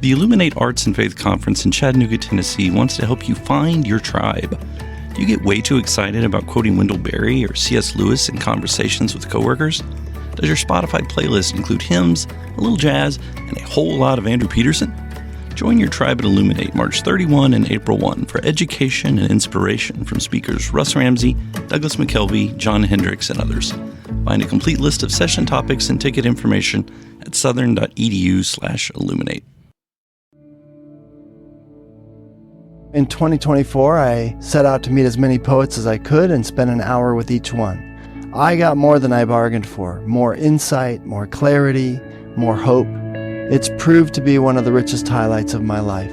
The Illuminate Arts and Faith Conference in Chattanooga, Tennessee wants to help you find your tribe. Do you get way too excited about quoting Wendell Berry or C.S. Lewis in conversations with coworkers? Does your Spotify playlist include hymns, a little jazz, and a whole lot of Andrew Peterson? Join your tribe at Illuminate March 31 and April 1 for education and inspiration from speakers Russ Ramsey, Douglas McKelvey, John Hendricks, and others. Find a complete list of session topics and ticket information at southern.edu/illuminate. In 2024, I set out to meet as many poets as I could and spend an hour with each one. I got more than I bargained for, more insight, more clarity, more hope. It's proved to be one of the richest highlights of my life.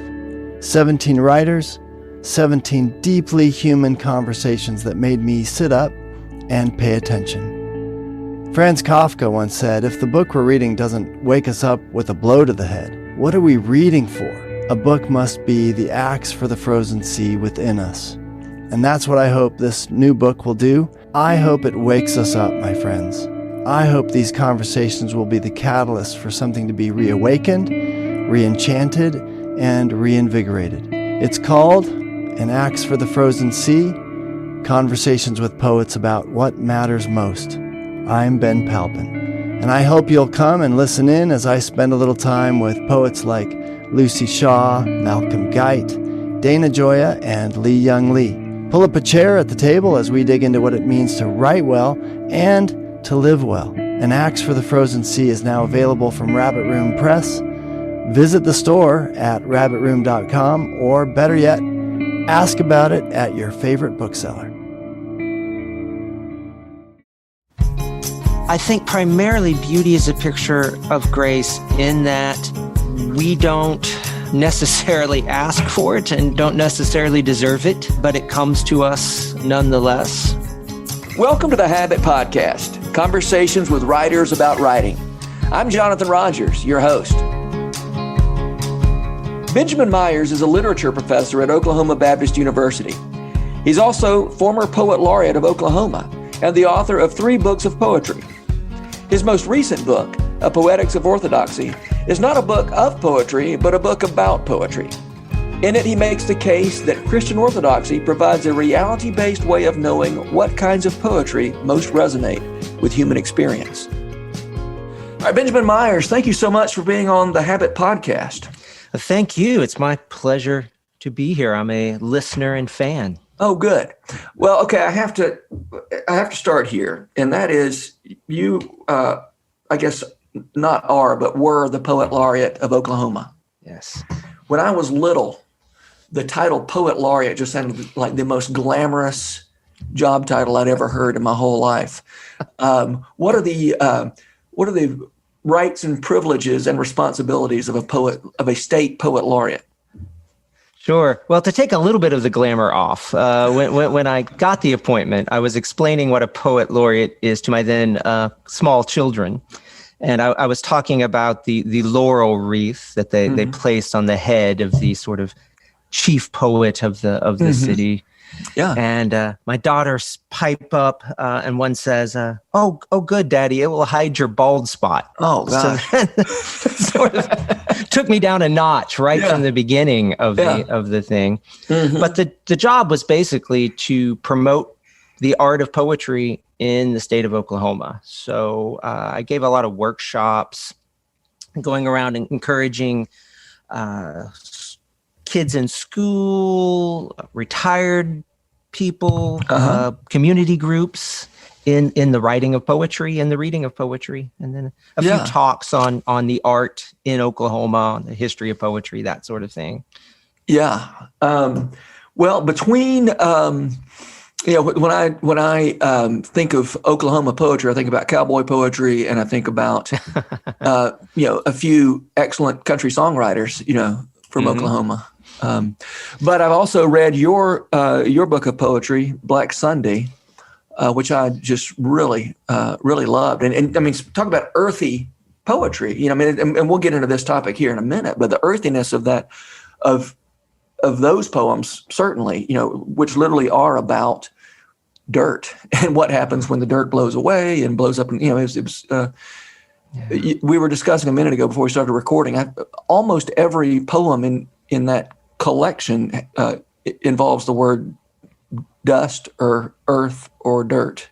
17 writers, 17 deeply human conversations that made me sit up and pay attention. Franz Kafka once said, if the book we're reading doesn't wake us up with a blow to the head, what are we reading for? A book must be the axe for the frozen sea within us. And that's what I hope this new book will do. I hope it wakes us up, my friends. I hope these conversations will be the catalyst for something to be reawakened, re-enchanted, and reinvigorated. It's called An Axe for the Frozen Sea, Conversations with Poets About What Matters Most. I'm Ben Palpin, and I hope you'll come and listen in as I spend a little time with poets like Lucy Shaw, Malcolm Guite, Dana Gioia, and Lee Young Lee. Pull up a chair at the table as we dig into what it means to write well and to live well. An Axe for the Frozen Sea is now available from Rabbit Room Press. Visit the store at rabbitroom.com, or better yet, ask about it at your favorite bookseller. I think primarily beauty is a picture of grace in that we don't necessarily ask for it and don't necessarily deserve it, but it comes to us nonetheless. Welcome to the Habit Podcast, conversations with writers about writing. I'm Jonathan Rogers, your host. Benjamin Myers is a literature professor at Oklahoma Baptist University. He's also former poet laureate of Oklahoma and the author of 3 books of poetry. His most recent book, A Poetics of Orthodoxy, is not a book of poetry, but a book about poetry. In it, he makes the case that Christian orthodoxy provides a reality-based way of knowing what kinds of poetry most resonate with human experience. All right, Benjamin Myers, thank you so much for being on the Habit Podcast. Thank you. It's my pleasure to be here. I'm a listener and fan. Oh, good. Well, okay, I have to start here, and that is you, I guess not are, but were the poet laureate of Oklahoma. Yes. When I was little, the title poet laureate just sounded like the most glamorous job title I'd ever heard in my whole life. What are the rights and privileges and responsibilities of a state poet laureate? Sure. Well, to take a little bit of the glamour off, when I got the appointment, I was explaining what a poet laureate is to my then small children. And I was talking about the laurel wreath that they placed on the head of the sort of chief poet of the city. Yeah. And my daughters pipe up and one says, oh, good, Daddy, it will hide your bald spot. Oh, gosh. So sort of took me down a notch right from the beginning of the thing. Mm-hmm. But the job was basically to promote the art of poetry in the state of Oklahoma. So I gave a lot of workshops, going around and encouraging kids in school, retired people, community groups in the writing of poetry and the reading of poetry, and then a few talks on the art in Oklahoma, on the history of poetry, that sort of thing. Yeah. Well, between when I think of Oklahoma poetry, I think about cowboy poetry, and I think about a few excellent country songwriters, from Oklahoma. But I've also read your book of poetry, Black Sunday, which I just really loved. And I mean, talk about earthy poetry, and we'll get into this topic here in a minute, but the earthiness of that, of those poems, certainly, which literally are about dirt and what happens when the dirt blows away and blows up. And, it was we were discussing a minute ago before we started recording. Almost every poem in that collection involves the word dust or earth or dirt.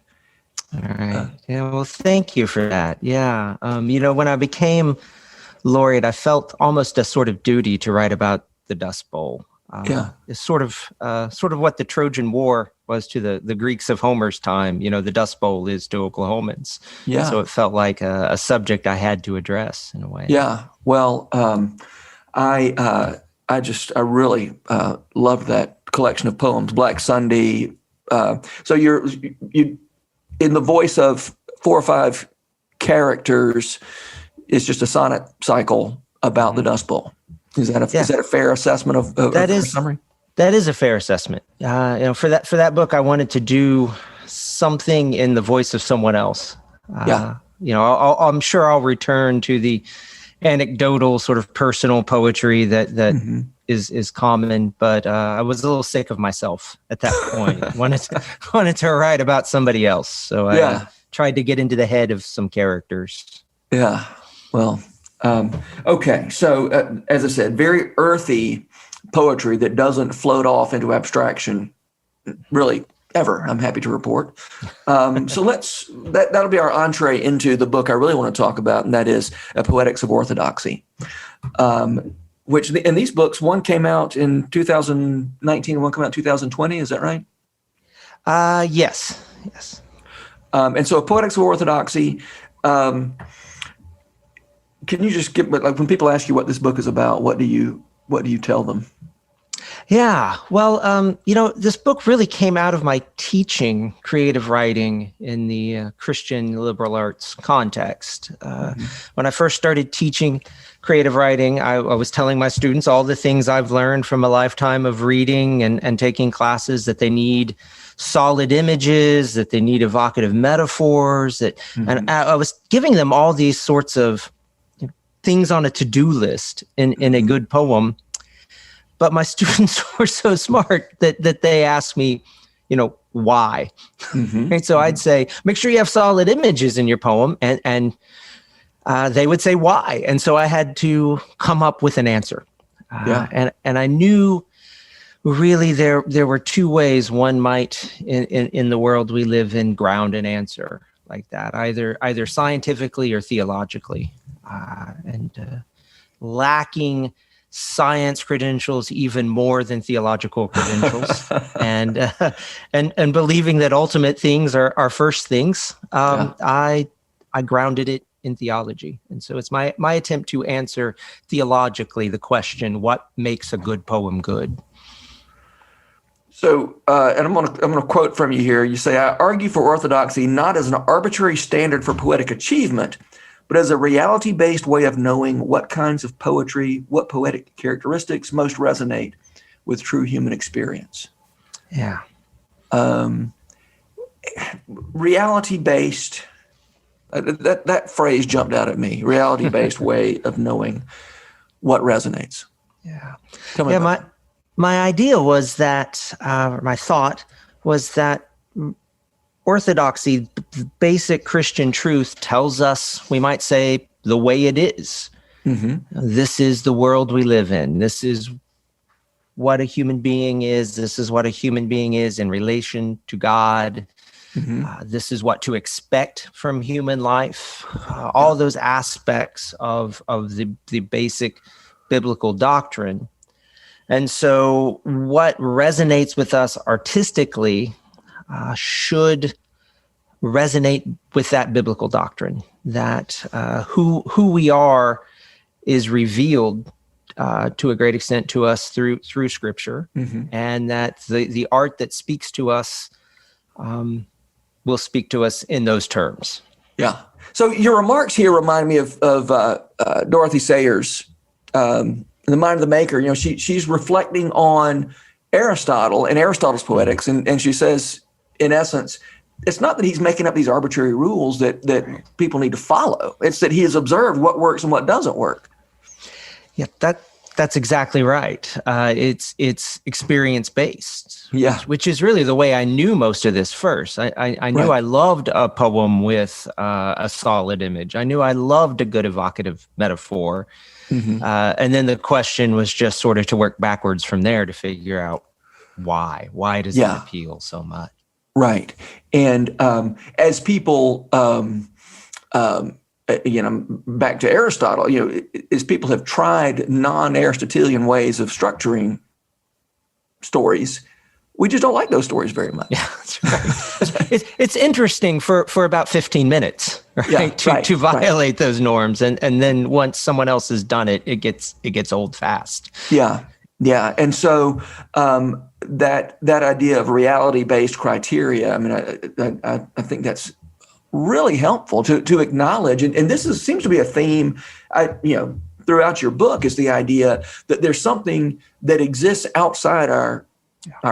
All right. Yeah. Well, thank you for that. Yeah. When I became laureate, I felt almost a sort of duty to write about the Dust Bowl. It's sort of what the Trojan War was to the Greeks of Homer's time. The Dust Bowl is to Oklahomans. Yeah. So it felt like a subject I had to address in a way. Yeah. Well, I really loved that collection of poems, Black Sunday. So you in the voice of 4 or 5 characters, it's just a sonnet cycle about the Dust Bowl. Is that a fair assessment of summary? That is a fair assessment. For that book, I wanted to do something in the voice of someone else. I'm sure I'll return to the anecdotal sort of personal poetry that is common, but I was a little sick of myself at that point. wanted to write about somebody else, so I tried to get into the head of some characters. Yeah. Well. Okay. So, as I said, very earthy poetry that doesn't float off into abstraction, really ever. I'm happy to report. So that'll be our entree into the book I really want to talk about, and that is A Poetics of Orthodoxy. Which in these books, one came out in 2019, one came out in 2020. Is that right? Yes. And so, A Poetics of Orthodoxy. Can you just give, like, when people ask you what this book is about, what do you tell them? Yeah, well, this book really came out of my teaching creative writing in the Christian liberal arts context. When I first started teaching creative writing, I was telling my students all the things I've learned from a lifetime of reading and taking classes, that they need solid images, that they need evocative metaphors, and I was giving them all these sorts of things on a to-do list in a good poem. But my students were so smart that they asked me, why? And so I'd say, make sure you have solid images in your poem. And they would say, why? And so I had to come up with an answer. And I knew really there were 2 ways one might, in the world we live in, ground an answer like that, either scientifically or theologically. And lacking science credentials even more than theological credentials, and believing that ultimate things are first things. I grounded it in theology, and so it's my attempt to answer theologically the question: what makes a good poem good? So, and I'm gonna quote from you here. You say, "I argue for orthodoxy not as an arbitrary standard for poetic achievement, but as a reality-based way of knowing what kinds of poetry, what poetic characteristics most resonate with true human experience." Yeah. Reality-based, that phrase jumped out at me. Reality-based way of knowing what resonates. Yeah. Tell me about that. My idea was that, my thought was that orthodoxy, the basic Christian truth, tells us, we might say, the way it is. This is the world we live in. This is what a human being is. This is what a human being is in relation to God. This is what to expect from human life. All those aspects of the basic biblical doctrine. And so what resonates with us artistically should resonate with that biblical doctrine, that who we are is revealed to a great extent to us through Scripture, and that the art that speaks to us will speak to us in those terms. Yeah. So your remarks here remind me of Dorothy Sayers, The Mind of the Maker. She's reflecting on Aristotle and Aristotle's poetics, and she says, in essence, it's not that he's making up these arbitrary rules that people need to follow. It's that he has observed what works and what doesn't work. Yeah, that That's exactly right. It's experience based, Yeah. which is really the way I knew most of this first. I knew Right. I loved a poem with a solid image. I knew I loved a good evocative metaphor. Mm-hmm. And then the question was just sort of to work backwards from there to figure out why. Why does it appeal so much? Right. And as people, back to Aristotle, as people have tried non-Aristotelian ways of structuring stories, we just don't like those stories very much. Yeah, that's right. It's interesting for about 15 minutes, right? To violate those norms, and then once someone else has done it, it gets old fast. Yeah, and so that idea of reality-based criteria, I mean, I think that's really helpful to acknowledge, and this seems to be a theme, throughout your book, is the idea that there's something that exists outside our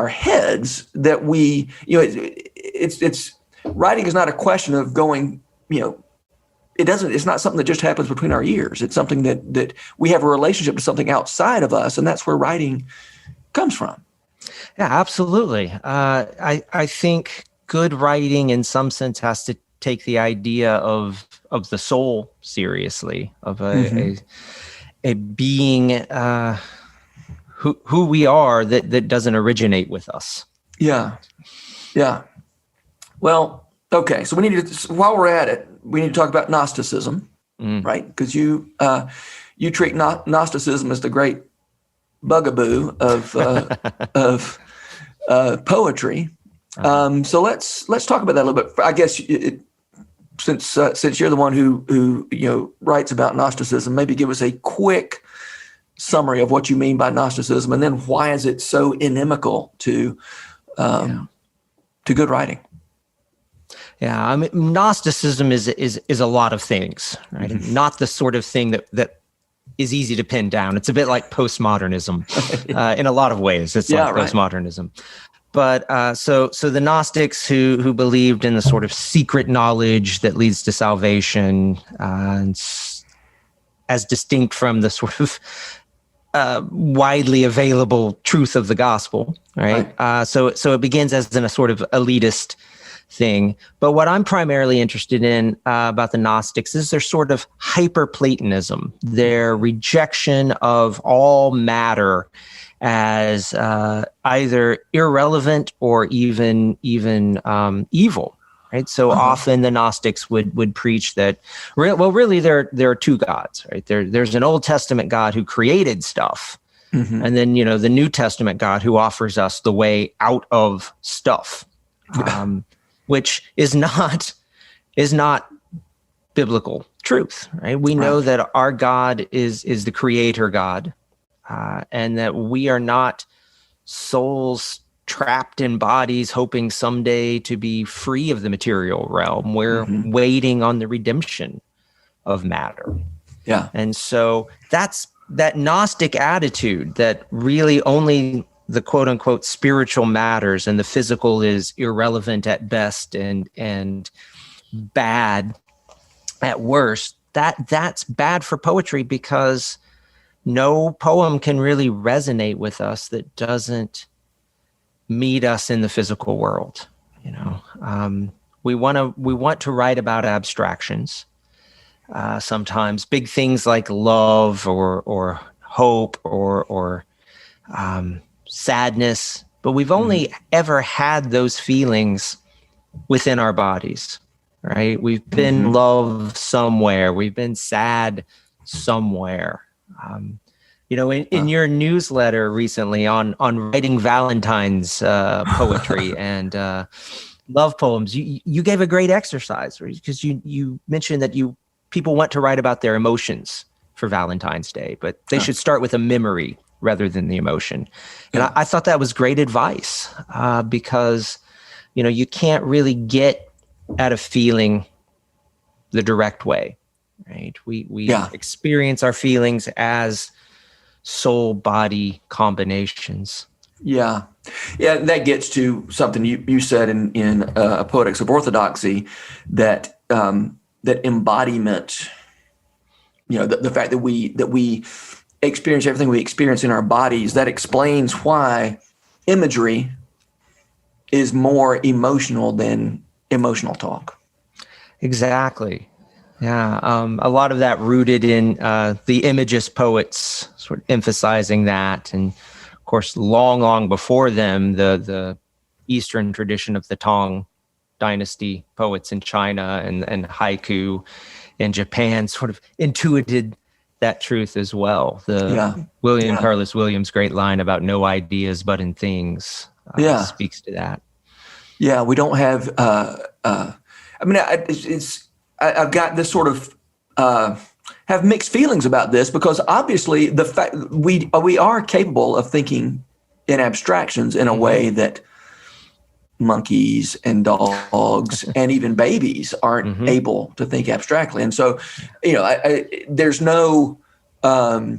heads that we, it's writing is not a question of going, it's not something that just happens between our ears. It's something that we have a relationship to something outside of us, and that's where writing comes from. Yeah, absolutely. I think good writing in some sense has to take the idea of the soul seriously, of a being who we are that doesn't originate with us. Yeah. Well, okay. So while we're at it, we need to talk about Gnosticism, right? Because you treat Gnosticism as the great bugaboo of poetry. So let's talk about that a little bit. I guess since you're the one who writes about Gnosticism, maybe give us a quick summary of what you mean by Gnosticism, and then why is it so inimical to good writing? Yeah, I mean, Gnosticism is a lot of things, right? Mm-hmm. Not the sort of thing that is easy to pin down. It's a bit like postmodernism in a lot of ways. It's like postmodernism. But so the Gnostics who believed in the sort of secret knowledge that leads to salvation, as distinct from the sort of widely available truth of the gospel, right? So it begins as in a sort of elitist thing. But what I'm primarily interested in about the Gnostics is their sort of hyper-Platonism, their rejection of all matter as either irrelevant or even evil. Right. So often the Gnostics would preach that, really there are two gods, right? There's an Old Testament God who created stuff. Mm-hmm. And then, the New Testament God who offers us the way out of stuff, which is not biblical truth, right? We know that our God is the creator God, and that we are not souls trapped in bodies hoping someday to be free of the material realm. We're waiting on the redemption of matter. Yeah. And so that's that Gnostic attitude that really only the quote unquote spiritual matters and the physical is irrelevant at best and bad at worst. That's bad for poetry, because no poem can really resonate with us that doesn't meet us in the physical world. We want to write about abstractions, sometimes big things like love or hope or sadness, but we've only ever had those feelings within our bodies, right? We've been loved somewhere, we've been sad somewhere. In your newsletter recently on writing Valentine's poetry and love poems, you gave a great exercise, because you mentioned that people want to write about their emotions for Valentine's Day, but they should start with a memory rather than the emotion. And I thought that was great advice, because you can't really get at a feeling the direct way, right? We experience our feelings as soul-body combinations. Yeah. That gets to something you said in A Poetics of Orthodoxy, that embodiment. The fact that we experience everything we experience in our bodies, that explains why imagery is more emotional than emotional talk. Exactly. Yeah. A lot of that rooted in the Imagist poets, sort of emphasizing that. And of course, long before them, the Eastern tradition of the Tang dynasty poets in China and haiku in Japan sort of intuited that truth as well. William Carlos Williams' great line about no ideas but in things speaks to that. Yeah, we don't have. I've got this sort of have mixed feelings about this, because obviously the fact we are capable of thinking in abstractions in a way that monkeys and dogs and even babies aren't able to think abstractly. And so, there's no. I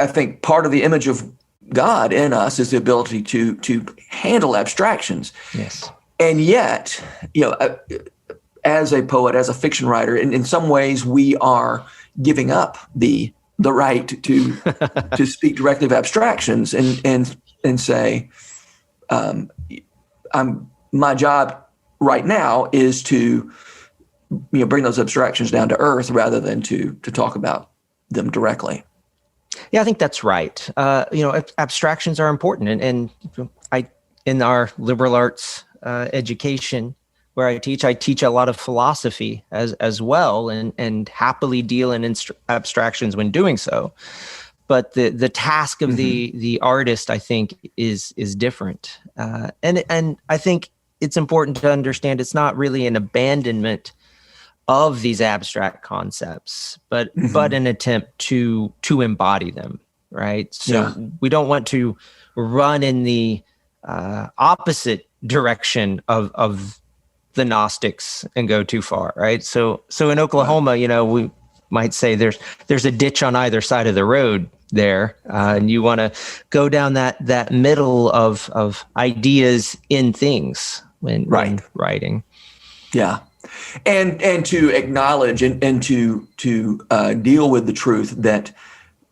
think part of the image of God in us is the ability to handle abstractions. Yes. And yet, as a poet, as a fiction writer, in some ways we are giving up the right to speak directly of abstractions and say, my job right now is to bring those abstractions down to earth rather than to talk about them directly. Yeah, I think that's right. Abstractions are important, and I, in our liberal arts education where I teach a lot of philosophy as well, and happily deal in abstractions when doing so. But the task of the artist, I think, is different, and I think it's important to understand it's not really an abandonment of these abstract concepts, but an attempt to embody them, right? So we don't want to run in the opposite direction of the Gnostics and go too far, right? So in Oklahoma, we might say there's a ditch on either side of the road there, and you want to go down that middle of ideas in things when writing. Yeah. And to acknowledge and to deal with the truth that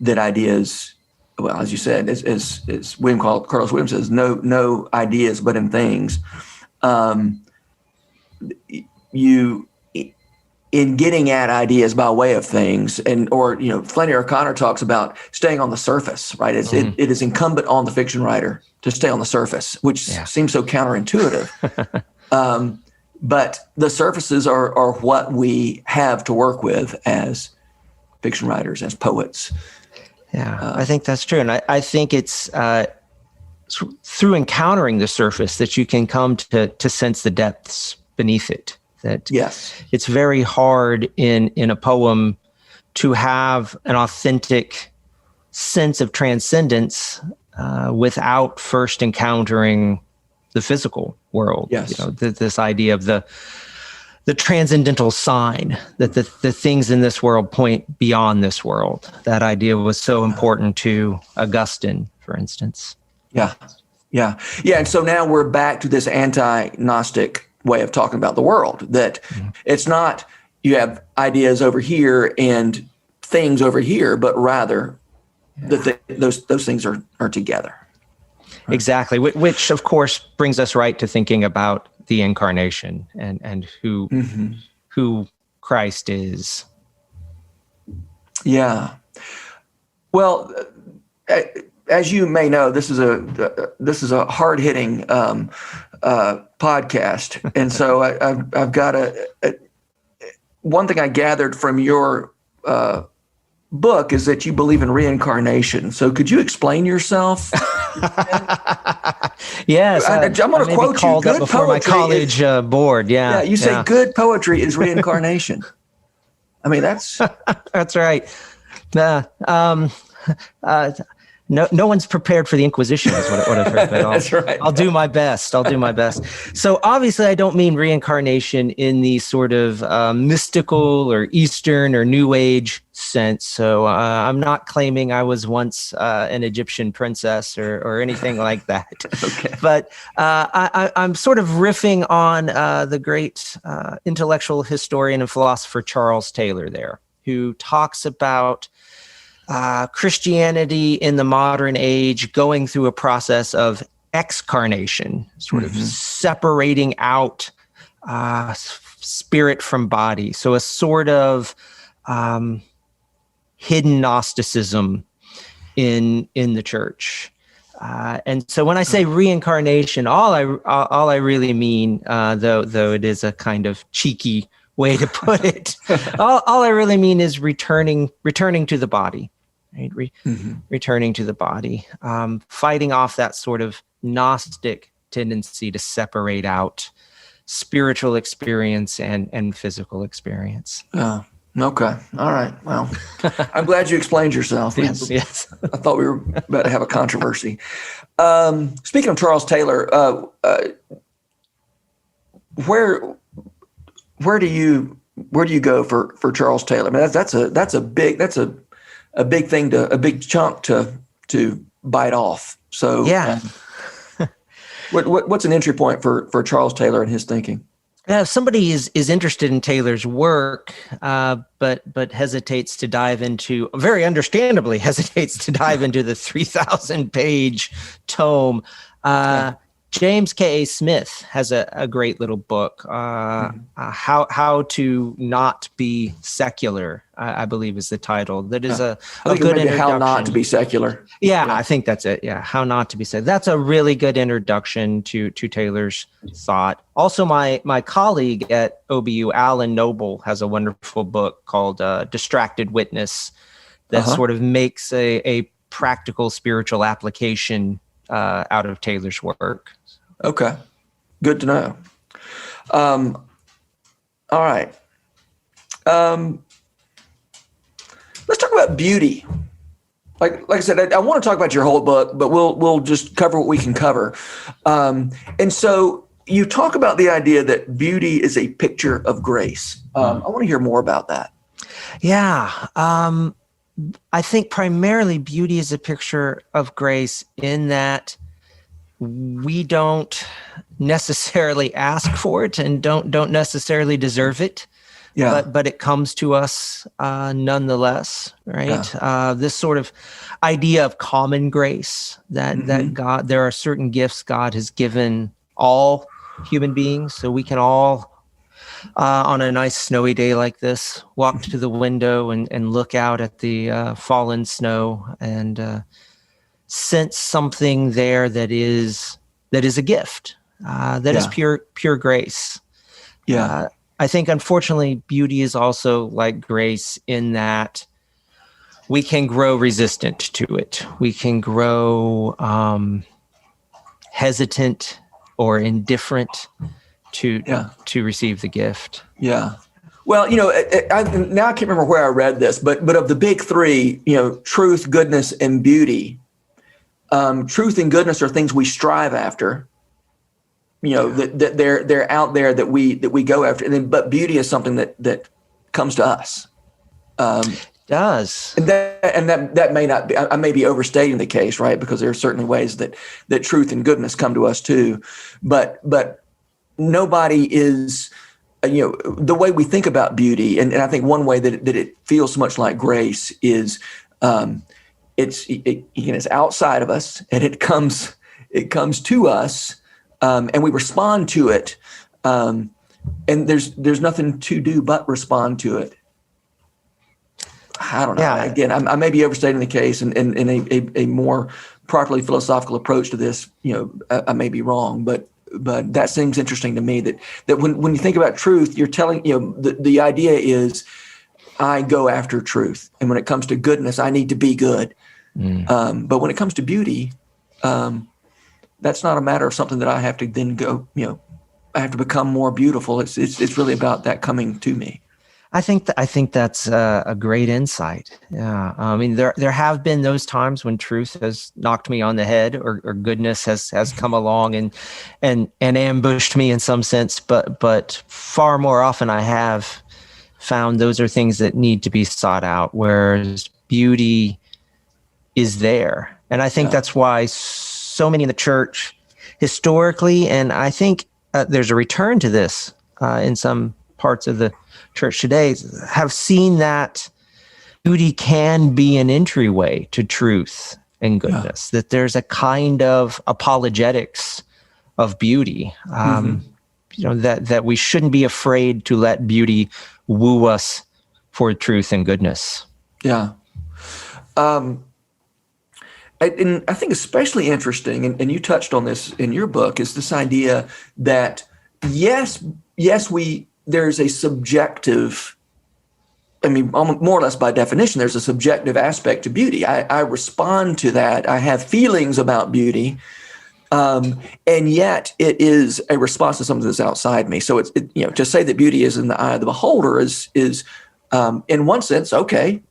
ideas, well, as you said, as Carlos Williams says, no ideas but in things. You in getting at ideas by way of things, or Flannery O'Connor talks about staying on the surface, right? It is incumbent on the fiction writer to stay on the surface, which seems so counterintuitive. But the surfaces are what we have to work with as fiction writers, as poets. Yeah, I think that's true. And I think it's through encountering the surface that you can come to sense the depths beneath it. That it's very hard in a poem to have an authentic sense of transcendence without first encountering the physical world. Yes. This idea of the transcendental sign, that the things in this world point beyond this world. That idea was so important to Augustine, for instance. Yeah. And so now we're back to this anti-Gnostic way of talking about the world, that it's not you have ideas over here and things over here, but rather those things are together. Right. Exactly, which of course brings us right to thinking about the incarnation and who Christ is. Yeah. Well, as you may know, this is a hard-hitting podcast, and so I've got one thing I gathered from your book is that you believe in reincarnation. So could you explain yourself? Yes, I'm going to quote you. Good before my college board. Yeah, you say good poetry is reincarnation. I mean, that's that's right. No one's prepared for the Inquisition is what I've heard. But That's right. I'll do my best. So obviously I don't mean reincarnation in the sort of mystical or Eastern or New Age sense. So I'm not claiming I was once an Egyptian princess or anything like that. Okay. But I'm sort of riffing on the great intellectual historian and philosopher Charles Taylor there. who talks about Christianity in the modern age going through a process of excarnation, sort of separating out spirit from body. So a sort of hidden Gnosticism in the church. And so when I say reincarnation, all I really mean, though it is a kind of cheeky way to put it, all I really mean is returning to the body, right? Returning to the body, fighting off that sort of Gnostic tendency to separate out spiritual experience and physical experience. Oh, okay. All right. Well, I'm glad you explained yourself. Yes. I thought we were about to have a controversy. Speaking of Charles Taylor, where do you go for Charles Taylor? I mean, that's a big thing a big chunk to bite off. So yeah. What's an entry point for Charles Taylor and his thinking? If somebody is interested in Taylor's work, but hesitates to dive into, very understandably hesitates to dive into the 3,000-page tome, James K.A. Smith has a great little book, How to Not Be Secular, I believe is the title. That is a good introduction. How Not to Be Secular. Yeah, I think that's it. Yeah, How Not to Be Secular. That's a really good introduction to Taylor's thought. Also, my colleague at OBU, Alan Noble, has a wonderful book called Distracted Witness that sort of makes a practical spiritual application out of Taylor's work. Okay. Good to know. All right. Let's talk about beauty. Like I said, I want to talk about your whole book, but we'll just cover what we can cover. And so you talk about the idea that beauty is a picture of grace. I want to hear more about that. Yeah. I think primarily beauty is a picture of grace in that we don't necessarily ask for it and don't necessarily deserve it. Yeah. But it comes to us nonetheless, right? Yeah. This sort of idea of common grace that God, there are certain gifts God has given all human beings, so we can all on a nice snowy day like this walk to the window and look out at the fallen snow and sense something there that is a gift, that is pure grace. Yeah. I think, unfortunately, beauty is also like grace in that we can grow resistant to it. We can grow hesitant or indifferent to receive the gift. Yeah. Well, now I can't remember where I read this, but of the big three, truth, goodness, and beauty, truth and goodness are things we strive after. That they're out there that we go after, and then but beauty is something that comes to us. Does and that may not be. I may be overstating the case, right? Because there are certainly ways that truth and goodness come to us too, but nobody is. The way we think about beauty, and I think one way that it feels so much like grace is, it's outside of us, and it comes to us. And we respond to it, and there's nothing to do but respond to it. I don't know. Yeah. Again, I may be overstating the case, and a more properly philosophical approach to this, I may be wrong, but that seems interesting to me. That when you think about truth, you're telling the idea is I go after truth, and when it comes to goodness, I need to be good. But when it comes to beauty, that's not a matter of something that I have to then go, I have to become more beautiful. It's really about that coming to me. I think that's a great insight. Yeah. I mean, there have been those times when truth has knocked me on the head or goodness has come along and ambushed me in some sense, but far more often I have found those are things that need to be sought out, whereas beauty is there. And I think that's why so many in the church historically, and I think there's a return to this in some parts of the church today have seen that beauty can be an entryway to truth and goodness, that there's a kind of apologetics of beauty, that we shouldn't be afraid to let beauty woo us for truth and goodness. Yeah. And I think especially interesting, and you touched on this in your book, is this idea that yes, there's a subjective, more or less by definition, there's a subjective aspect to beauty. I respond to that. I have feelings about beauty, and yet it is a response to something that's outside me. So to say that beauty is in the eye of the beholder is in one sense, okay,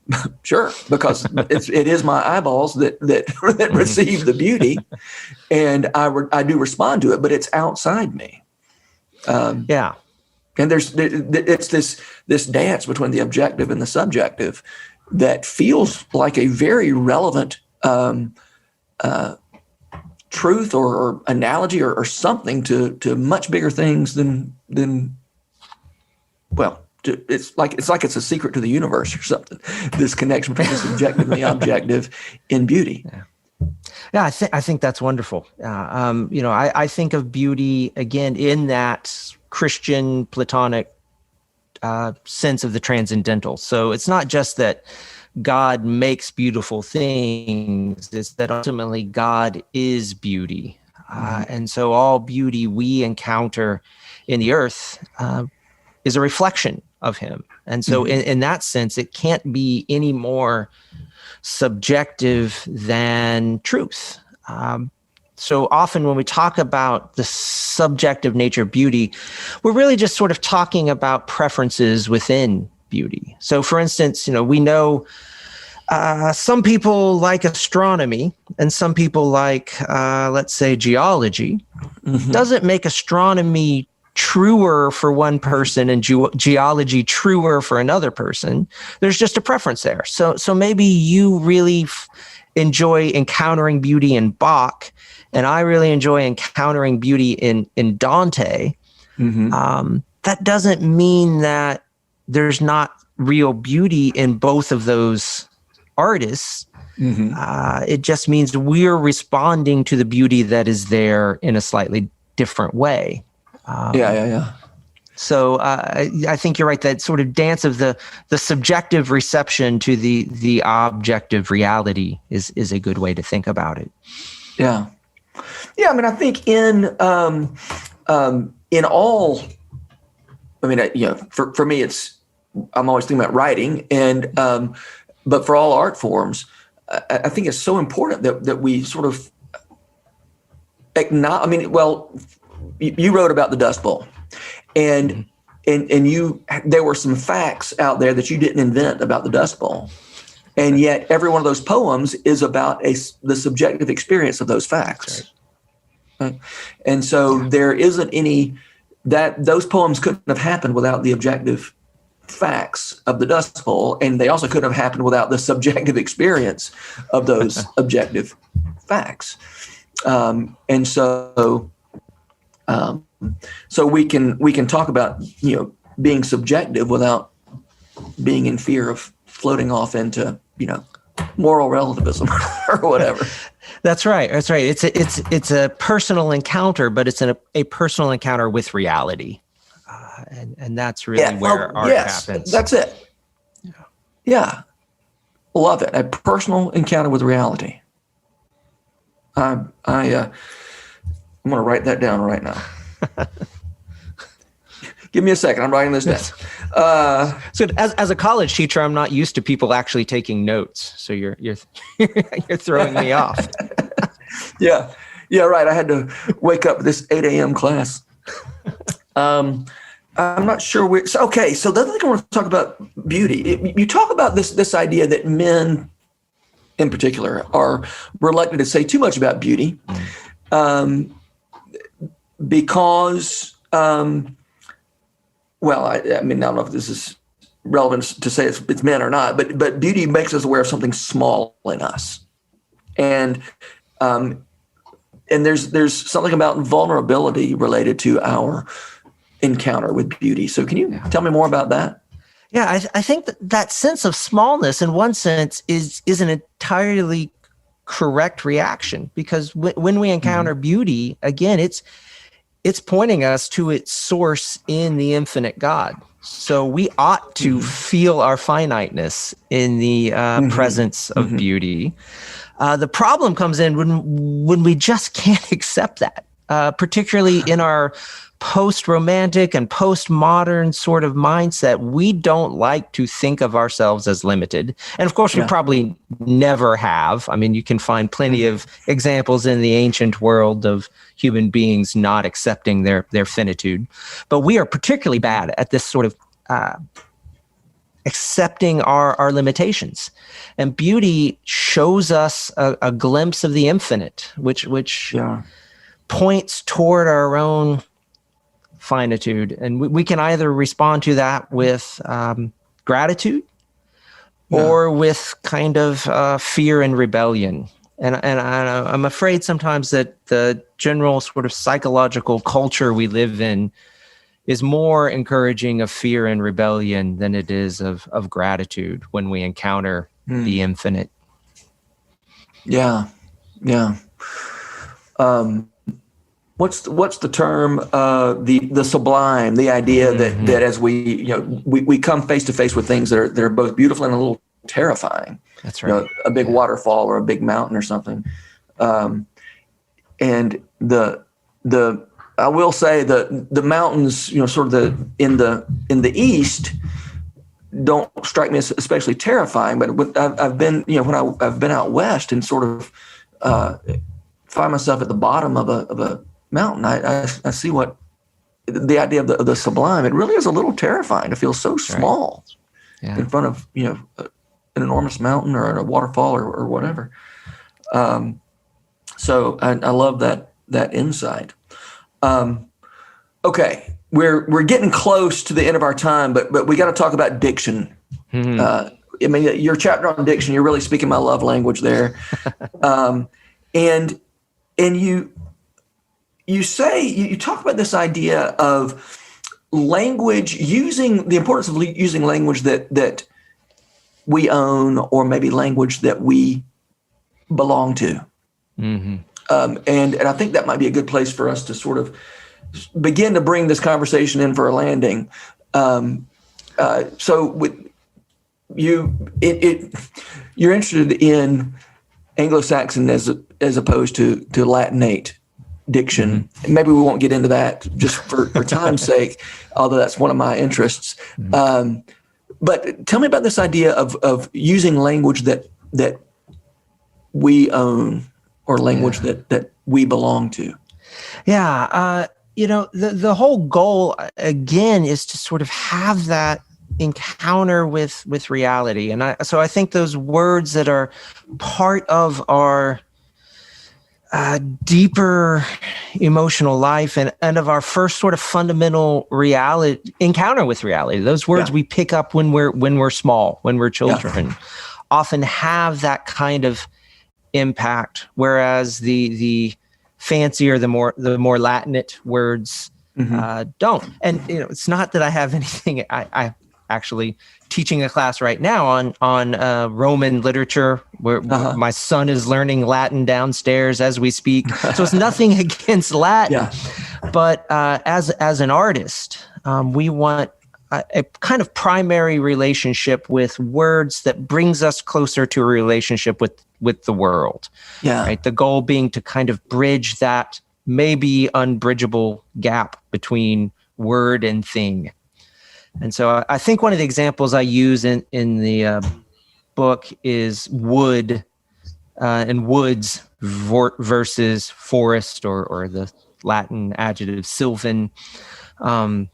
sure, because it is my eyeballs that receive the beauty, and I do respond to it, but it's outside me. And it's this dance between the objective and the subjective that feels like a very relevant truth or analogy or something to much bigger things than it's like it's a secret to the universe or something. This connection between the subjective and the objective in beauty. Yeah, I think that's wonderful. I think of beauty again in that Christian Platonic sense of the transcendental. So it's not just that God makes beautiful things; it's that ultimately God is beauty, and so all beauty we encounter in the earth is a reflection of him. And so in that sense, it can't be any more subjective than truth. So often when we talk about the subjective nature of beauty, we're really just sort of talking about preferences within beauty. So for instance, we know some people like astronomy and some people like, let's say, geology. Doesn't make astronomy truer for one person and geology truer for another person. There's just a preference there. So maybe you really enjoy encountering beauty in Bach, and I really enjoy encountering beauty in Dante. That doesn't mean that there's not real beauty in both of those artists. It just means we're responding to the beauty that is there in a slightly different way. So I think you're right. That sort of dance of the subjective reception to the objective reality is a good way to think about it. Yeah. I think in all, for me, I'm always thinking about writing, and but for all art forms, I think it's so important that we sort of acknowledge. You wrote about the Dust Bowl, and there were some facts out there that you didn't invent about the Dust Bowl, and yet every one of those poems is about the subjective experience of those facts. Right? And so there isn't any that those poems couldn't have happened without the objective facts of the Dust Bowl, and they also couldn't have happened without the subjective experience of those objective facts. And so we can talk about being subjective without being in fear of floating off into moral relativism or whatever. That's right. It's a personal encounter, but it's a personal encounter with reality, and that's really where art happens. That's it. Yeah, love it. A personal encounter with reality. I'm going to write that down right now. Give me a second. I'm writing this down. So as a college teacher, I'm not used to people actually taking notes. So you're throwing me off. Yeah, right. I had to wake up this 8 a.m. class. I'm not sure which. So the other thing I want to talk about beauty. You talk about this idea that men, in particular, are reluctant to say too much about beauty, because. I don't know if this is relevant to say it's men or not, but beauty makes us aware of something small in us, and there's something about vulnerability related to our encounter with beauty. So can you tell me more about that? Yeah, I think that sense of smallness, in one sense, is an entirely correct reaction, because when we encounter beauty, again, it's pointing us to its source in the infinite God. So we ought to feel our finiteness in the presence of beauty. The problem comes in when we just can't accept that, particularly in our post-romantic and postmodern sort of mindset. We don't like to think of ourselves as limited. And of course, we probably never have. I mean, you can find plenty of examples in the ancient world of human beings not accepting their finitude. But we are particularly bad at this sort of accepting our limitations. And beauty shows us a glimpse of the infinite, which points toward our own finitude. And we can either respond to that with gratitude or with kind of fear and rebellion. And I'm afraid sometimes that the general sort of psychological culture we live in is more encouraging of fear and rebellion than it is of gratitude when we encounter the infinite. Yeah. What's the term? The sublime. The idea that as we come face to face with things that are both beautiful and a little terrifying. That's right. A big waterfall or a big mountain or something. And I will say the mountains, sort of in the east, don't strike me as especially terrifying. But I've been, when I've been out west and sort of find myself at the bottom of a mountain, I see what the idea of the sublime. It really is a little terrifying to feel so small in front of an enormous mountain or a waterfall or whatever. So I love that insight. Okay, we're getting close to the end of our time, but we got to talk about diction. I mean, your chapter on diction, you're really speaking my love language there. And you talk about this idea of language, using the importance of using language that we own, or maybe language that we belong to. And I think that might be a good place for us to sort of begin to bring this conversation in for a landing. So with you, you're interested in Anglo-Saxon as opposed to Latinate diction. Maybe we won't get into that just for time's sake, although that's one of my interests. But tell me about this idea of using language that we own, or language that we belong to. Yeah. The whole goal, again, is to sort of have that encounter with reality. And so I think those words that are part of our deeper emotional life and of our first sort of fundamental reality encounter with reality, those words we pick up when we're small, when we're children, often have that kind of impact, whereas the fancier, the more Latinate words don't. And it's not that I have anything. I actually teaching a class right now on Roman literature, where my son is learning Latin downstairs as we speak. So it's nothing against Latin, but as an artist, we want a kind of primary relationship with words that brings us closer to a relationship with the world. Right. The goal being to kind of bridge that maybe unbridgeable gap between word and thing. And so I think one of the examples I use in the book is wood and woods versus forest, or the Latin adjective sylvan. When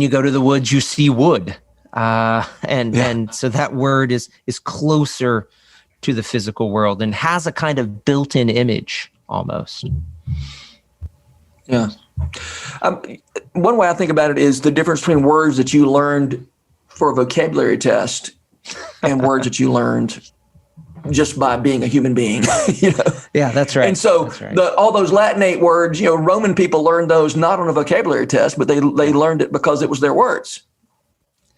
you go to the woods, you see wood. And so that word is closer to the physical world and has a kind of built-in image almost. Yeah. One way I think about it is the difference between words that you learned for a vocabulary test and words that you learned just by being a human being. Yeah, that's right. And so all those Latinate words, Roman people learned those not on a vocabulary test, but they learned it because it was their words.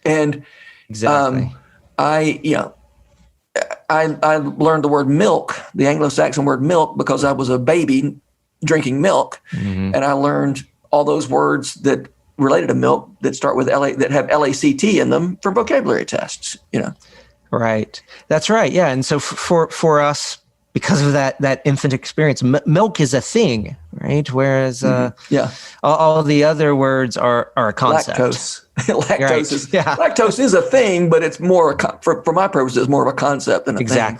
And Exactly. I learned the word milk, the Anglo-Saxon word milk, because I was a baby drinking milk, and I learned all those words that related to milk that start with that have LACT in them from vocabulary tests. Right. That's right. Yeah. And so for us, because of that infant experience, milk is a thing, right? Whereas all the other words are a concept. Lactose is a thing, but it's more for my purposes, more of a concept than a thing.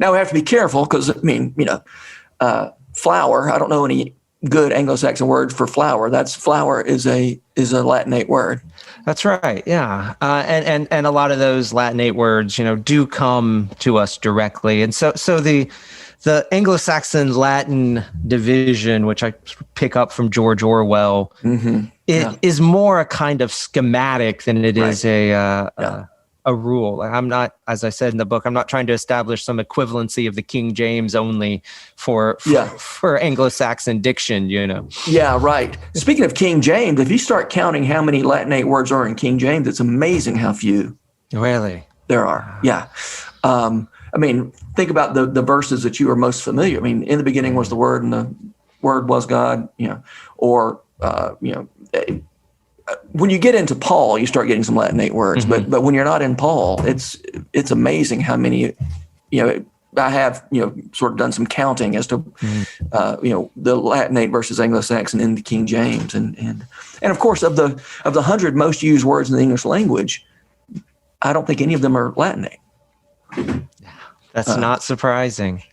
Now we have to be careful because flour. I don't know any good Anglo-Saxon words for flour. Flour is a Latinate word. That's right. Yeah. And a lot of those Latinate words, do come to us directly. And so the Anglo-Saxon Latin division, which I pick up from George Orwell, is more a kind of schematic than it is a rule. I'm not, as I said in the book, I'm not trying to establish some equivalency of the King James only for Anglo-Saxon diction, Yeah, right. Speaking of King James, if you start counting how many Latinate words are in King James, it's amazing how few. Really? There are. Yeah. Think about the verses that you are most familiar. In the beginning was the Word, and the Word was God. When you get into Paul, you start getting some Latinate words. But when you're not in Paul, it's amazing how many. I have sort of done some counting as to the Latinate versus Anglo-Saxon in the King James, and of course of the 100 most used words in the English language, I don't think any of them are Latinate. That's not surprising.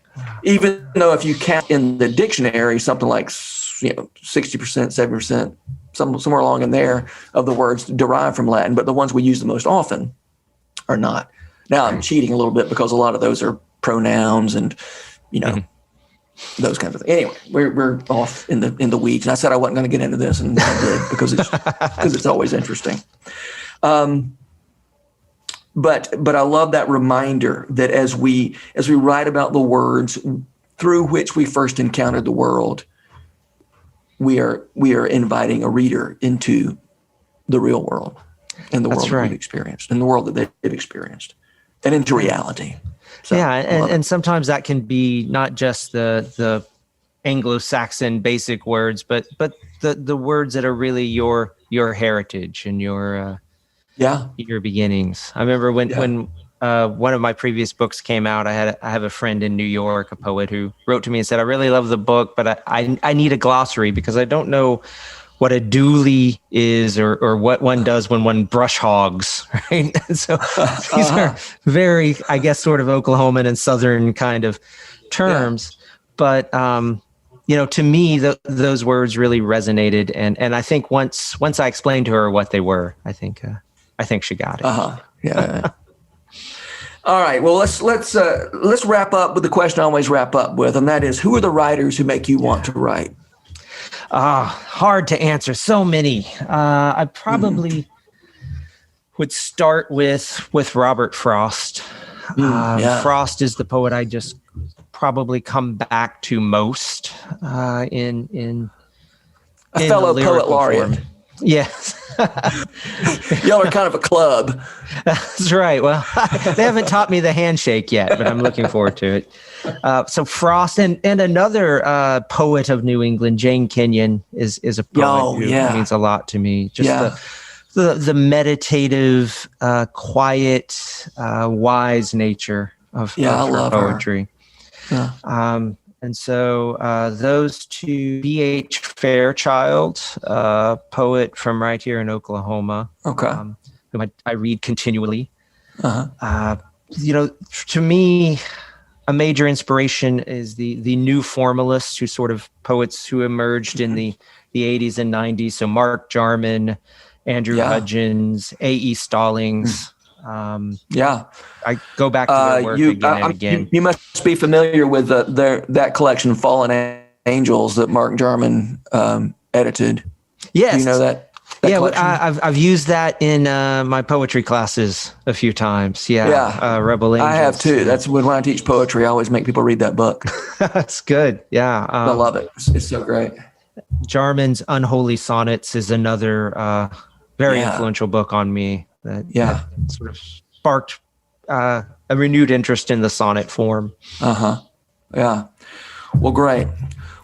Even though if you count in the dictionary something like 60%, 70%, somewhere along in there of the words derived from Latin, but the ones we use the most often are not. Now I'm cheating a little bit because a lot of those are pronouns and those kinds of things. Anyway, we're off in the weeds. And I said I wasn't going to get into this, and I did because it's always interesting. But I love that reminder that as we write about the words through which we first encountered the world, we are inviting a reader into the real world and the world that we've experienced and the world that they've experienced and into reality. So, and sometimes that can be not just the Anglo-Saxon basic words, but the words that are really your heritage and your beginnings. I remember when one of my previous books came out, I have a friend in New York, a poet, who wrote to me and said, I really love the book, but I need a glossary because I don't know what a dually is or what one does when one brush hogs, right? So these are very, I guess, sort of Oklahoman and Southern kind of terms. But, to me, those words really resonated. And I think once I explained to her what they were, I think she got it. Yeah. All right. Well, let's wrap up with the question I always wrap up with, and that is, who are the writers who make you want to write? Hard to answer. So many. I probably would start with Robert Frost. Frost is the poet I just probably come back to most in a fellow poet laureate. Form. Yes. Y'all are kind of a club. That's right. Well, they haven't taught me the handshake yet, but I'm looking forward to it. So Frost and another poet of New England, Jane Kenyon, is a poet who means a lot to me. Just the meditative, quiet, wise nature of her poetry. Her. And so those two, B.H. Fairchild, poet from right here in Oklahoma, whom I read continually. To me, a major inspiration is the new formalists, poets who emerged in the 80s and 90s. So Mark Jarman, Andrew Hudgens, A.E. Stallings. I go back to their work again and again. You must be familiar with that collection, Fallen Angels, that Mark Jarman edited. Yes. Do you know that I've used that in my poetry classes a few times. Rebel Angels. I have too. That's when I teach poetry, I always make people read that book. That's good. Yeah. I love it. It's so great. Jarman's Unholy Sonnets is another very influential book on me. That sort of sparked a renewed interest in the sonnet form. Yeah. Well, great.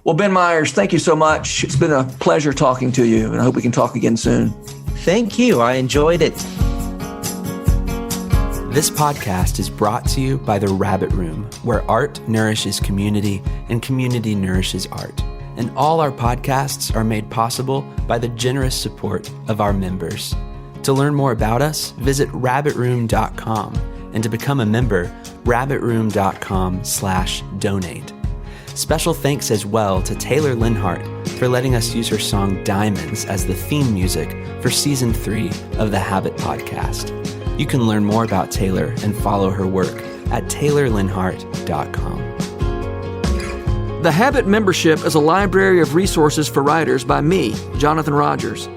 Well, Ben Myers, thank you so much. It's been a pleasure talking to you, and I hope we can talk again soon. Thank you. I enjoyed it. This podcast is brought to you by The Rabbit Room, where art nourishes community and community nourishes art. And all our podcasts are made possible by the generous support of our members. To learn more about us, visit rabbitroom.com, and to become a member, rabbitroom.com/donate. Special thanks as well to Taylor Linhart for letting us use her song Diamonds as the theme music for Season 3 of the Habit podcast. You can learn more about Taylor and follow her work at taylorlinhart.com. The Habit membership is a library of resources for writers by me, Jonathan Rogers.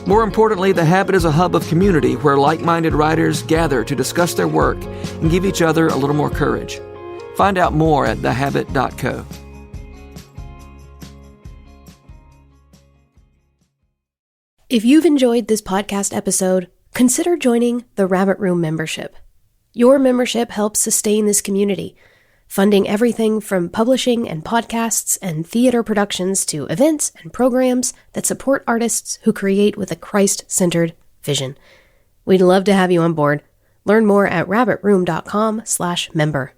More importantly, The Habit is a hub of community where like-minded writers gather to discuss their work and give each other a little more courage. Find out more at thehabit.co. If you've enjoyed this podcast episode, consider joining the Rabbit Room membership. Your membership helps sustain this community, funding everything from publishing and podcasts and theater productions to events and programs that support artists who create with a Christ-centered vision. We'd love to have you on board. Learn more at rabbitroom.com/member.